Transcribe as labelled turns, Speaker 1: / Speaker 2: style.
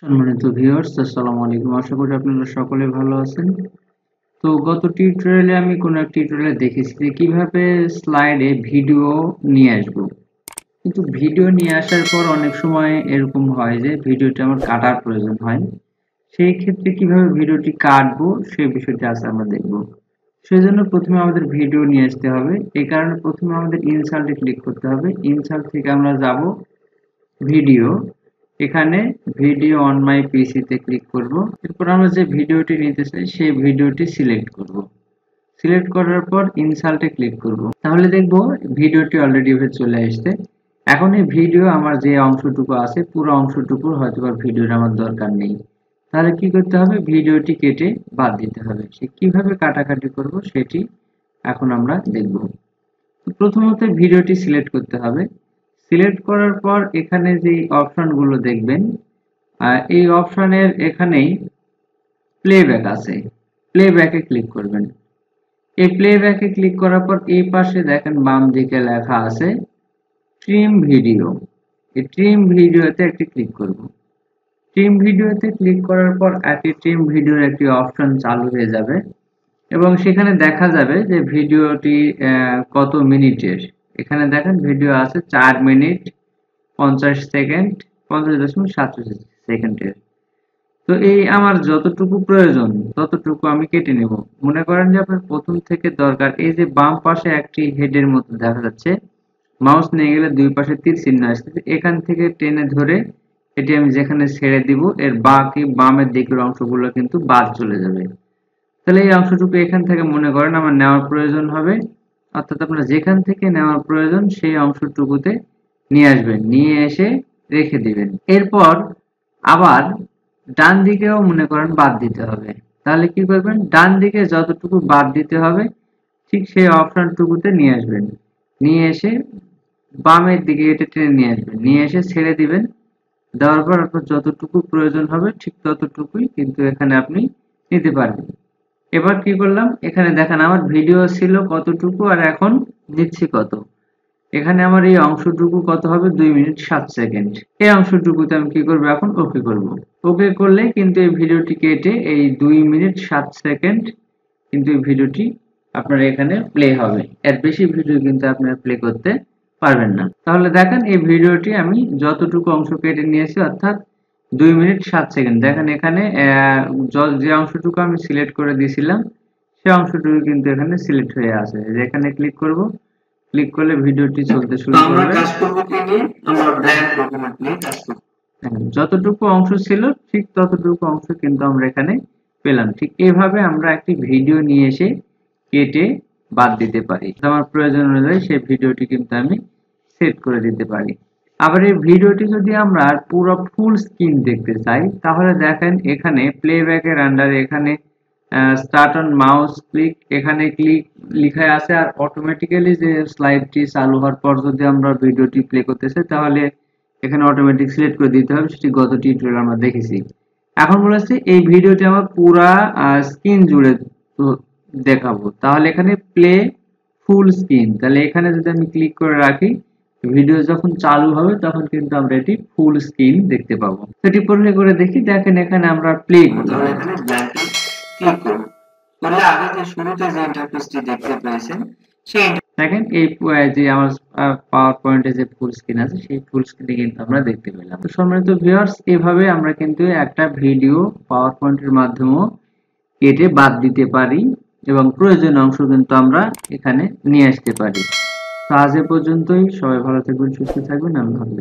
Speaker 1: সম্মানিত ভিউয়ার্স, আসসালামু আলাইকুম। আশা করি আপনারা সকলে ভালো আছেন। তো গত টিউটোরিয়ালে আমি কোনো এক টিউটোরিয়ালে দেখেছি যে কিভাবে স্লাইডে ভিডিও নিয়ে আসবো। কিন্তু ভিডিও নিয়ে আসার পর অনেক সময় এরকম হয় যে ভিডিওটা আমার কাটার প্রয়োজন হয়। সেই ক্ষেত্রে কিভাবে ভিডিওটি কাটবো সেই বিষয়টি আজকে আমরা দেখব। সেজন্য প্রথমে আমাদের ভিডিও নিয়ে আসতে হবে। এই কারণে প্রথমে আমাদের ইনসার্টে ক্লিক করতে হবে। ইনসার্ট থেকে আমরা যাব ভিডিও। এখানে ভিডিও অন মাই পিসি তে ক্লিক করব। এরপর আমরা যে ভিডিওটি নিতে চাই সেই ভিডিওটি সিলেক্ট করব। সিলেক্ট করার পর ইনসার্টে ক্লিক করব। তাহলে দেখব ভিডিওটি অলরেডি চলে আসছে। এখন এই ভিডিও আমার যে অংশটুকু আছে পুরো অংশটুকুর হয়তোবা ভিডিওর আমার দরকার নেই। তাহলে কি করতে হবে? ভিডিওটি কেটে বাদ দিতে হবে। সে কিভাবে কাটাকাটি করব সেটি এখন আমরা দেখব। প্রথমত ভিডিওটি সিলেক্ট করতে হবে। সিলেক্ট করার পর এখানে যে অপশনগুলো দেখবেন, এই অপশনের এখানেই প্লেব্যাক আছে। প্লেব্যাকে ক্লিক করবেন। এই প্লেব্যাকে ক্লিক করার পর এই পাশে দেখেন বাম দিকে লেখা আছে ট্রিম ভিডিও। এই ট্রিম ভিডিওতে একটি ক্লিক করব। ট্রিম ভিডিওতে ক্লিক করার পর একটি ট্রিম ভিডিওর একটি অপশন চালু হয়ে যাবে এবং সেখানে দেখা যাবে যে ভিডিওটি কত মিনিটের। এখানে দেখেন ভিডিও আছে 4 মিনিট 50 সেকেন্ড 50.67 সেকেন্ডের। তো এই আমার যতটুকু প্রয়োজন ততটুকু আমি কেটে নেব। মনে করেন যে আপনার প্রথম থেকে দরকার, এই যে বাম পাশে একটি হেডের মতো দেখা যাচ্ছে, মাউস নিয়ে গেলে দুই পাশে তীর চিহ্ন আসছে, এখান থেকে টেনে ধরে এটি আমি যেখানে ছেড়ে দিব এর বাকি বামের দিকের অংশগুলো কিন্তু বাদ চলে যাবে। তাহলে এই অংশটুকু এখান থেকে মনে করেন আমার নেওয়ার প্রয়োজন হবে, অর্থাৎ আপনার যেখান থেকে নেওয়ার প্রয়োজন সেই অংশটুকুতে নিয়ে আসবেন, নিয়ে এসে রেখে দিবেন। এরপর আবার ডান দিকেও মনে করেন বাদ দিতে হবে। তাহলে কি করবেন? ডান দিকে যতটুকু বাদ দিতে হবে ঠিক সেই অপশনটুকুতে নিয়ে আসবেন, নিয়ে এসে বামের দিকে এটা টেনে নিয়ে আসবেন, নিয়ে এসে ছেড়ে দিবেন। দেওয়ার পর আপনার যতটুকু প্রয়োজন হবে ঠিক ততটুকুই কিন্তু এখানে আপনি নিতে পারবেন। এবার কি করলাম? এখানে দেখেন আমার ভিডিও ছিল কতটুকু আর এখন নিচ্ছি কত। এখানে আমার এই অংশটুকু কত হবে? 2 মিনিট 7 সেকেন্ড। এই অংশটুকুতে আমি কি করব? এখন ওকে করব। ওকে করলে কিন্তু এই ভিডিওটি কেটে এই 2 মিনিট 7 সেকেন্ড কিন্তু এই ভিডিওটি আপনার এখানে প্লে হবে। এর বেশি ভিডিও কিন্তু আপনারা প্লে করতে পারবেন না। তাহলে দেখেন এই ভিডিওটি আমি যতটুকু অংশ কেটে নিয়েছি, অর্থাৎ 2 মিনিট 7 সেকেন্ড। দেখেন এখানে যে অংশটুকু আমি সিলেক্ট করে দিয়েছিলাম সেই অংশটুকু কিন্তু এখানে সিলেক্ট হয়ে আছে। যেখানে ক্লিক করব, ক্লিক করলে ভিডিওটি চলতে শুরু করবে। আমরা কাজ করব কি নিয়ে? আমরা ব্ল্যাঙ্ক ডকুমেন্ট নিয়ে কাজ করব। যতটুকু অংশ ছিল ঠিক ততটুকু অংশ কিন্তু আমরা এখানে পেলাম। ঠিক এইভাবে আমরা একটি ভিডিও নিয়ে এসে কেটে বাদ দিতে পারি। আমার প্রয়োজন অনুযায়ী সেই ভিডিওটি কিন্তু আমি সেট করে দিতে পারি। আবার এই ভিডিওটি যদি আমরা পুরো ফুল স্ক্রিন দেখতে চাই তাহলে দেখেন এখানে প্লেব্যাকের আন্ডারে এখানে স্টার্ট অন মাউস ক্লিক, এখানে ক্লিক লেখা আছে আর অটোমেটিক্যালি যে স্লাইডটি চালু হওয়ার পর যদি আমরা ভিডিওটি প্লে করতে চাই তাহলে এখানে অটোমেটিক সিলেক্ট করে দিতে হবে। সেটি গত টিউটোরিয়ালে আমরা দেখেছি। এখন বলেছি এই ভিডিওটি আমার পুরা স্ক্রিন জুড়ে দেখাবো। তাহলে এখানে প্লে ফুল স্ক্রিন, তাহলে এখানে যদি আমি ক্লিক করে রাখি ভিডিও যখন চালু হবে তখন কিন্তু আমরা এটি ফুল স্ক্রিন দেখতে পাবো। সেটি পরীক্ষা করে দেখি। দেখেন এখানে আমরা প্লে করলাম, এখানে ব্ল্যাঙ্কে ক্লিক করব, করলে আগে যে শুরুতে যে ইন্টারফেসটি দেখতে পেয়েছেন সেই দেখেন এই যে আমার পাওয়ার পয়েন্টে যে ফুল স্ক্রিন আছে সেই ফুল স্ক্রিনে কিন্তু আমরা দেখতে পেলাম। তো সম্মানিত ভিউয়ার্স, এভাবে আমরা কিন্তু একটা ভিডিও পাওয়ার পয়েন্টের মাধ্যমে কেটে বাদ দিতে পারি এবং প্রয়োজনীয় অংশ কিন্তু আমরা এখানে নিয়ে আসতে পারি। তো আজ এ পর্যন্তই। সবাই ভালো থাকবেন, সুস্থ থাকবেন। আল্লাহ হাফেজ।